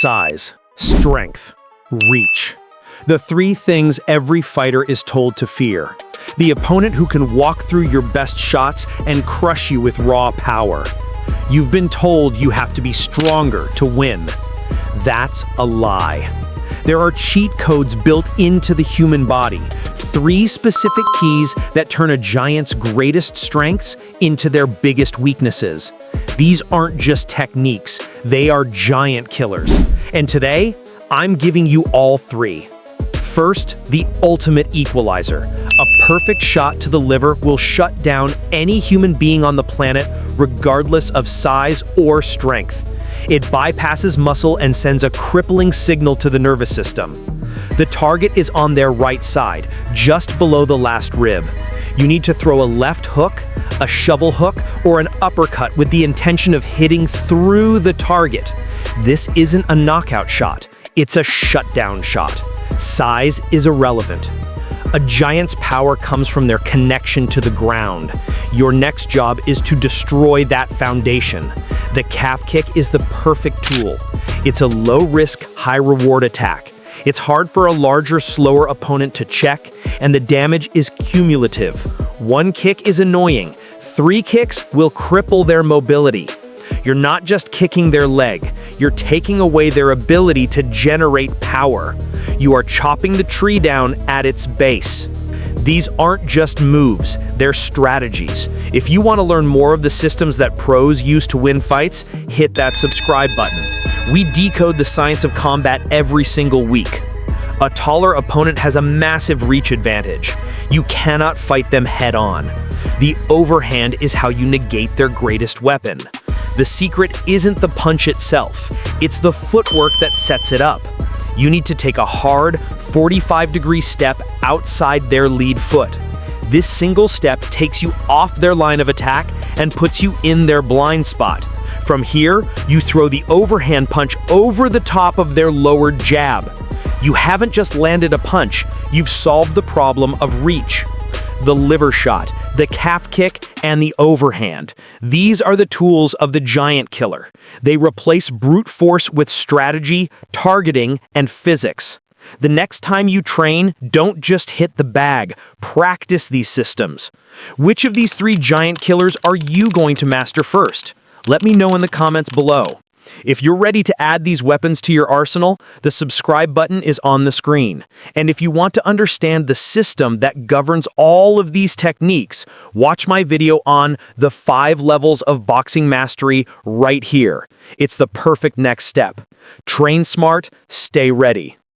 Size, strength, reach. The three things every fighter is told to fear. The opponent who can walk through your best shots and crush you with raw power. You've been told you have to be stronger to win. That's a lie. There are cheat codes built into the human body. 3 specific keys that turn a giant's greatest strengths into their biggest weaknesses. These aren't just techniques, they are giant killers. And today, I'm giving you all 3. First, the ultimate equalizer. A perfect shot to the liver will shut down any human being on the planet, regardless of size or strength. It bypasses muscle and sends a crippling signal to the nervous system. The target is on their right side, just below the last rib. You need to throw a left hook, a shovel hook, or an uppercut with the intention of hitting through the target. This isn't a knockout shot, it's a shutdown shot. Size is irrelevant. A giant's power comes from their connection to the ground. Your next job is to destroy that foundation. The calf kick is the perfect tool. It's a low-risk, high-reward attack. It's hard for a larger, slower opponent to check, and the damage is cumulative. 1 kick is annoying. 3 kicks will cripple their mobility. You're not just kicking their leg, you're taking away their ability to generate power. You are chopping the tree down at its base. These aren't just moves, they're strategies. If you want to learn more of the systems that pros use to win fights, hit that subscribe button. We decode the science of combat every single week. A taller opponent has a massive reach advantage. You cannot fight them head-on. The overhand is how you negate their greatest weapon. The secret isn't the punch itself, it's the footwork that sets it up. You need to take a hard, 45-degree step outside their lead foot. This single step takes you off their line of attack and puts you in their blind spot. From here, you throw the overhand punch over the top of their lowered jab. You haven't just landed a punch, you've solved the problem of reach. The liver shot, the calf kick, and the overhand. These are the tools of the giant killer. They replace brute force with strategy, targeting, and physics. The next time you train, don't just hit the bag, practice these systems. Which of these 3 giant killers are you going to master first? Let me know in the comments below. If you're ready to add these weapons to your arsenal, the subscribe button is on the screen. And if you want to understand the system that governs all of these techniques, watch my video on the 5 levels of boxing mastery right here. It's the perfect next step. Train smart, stay ready.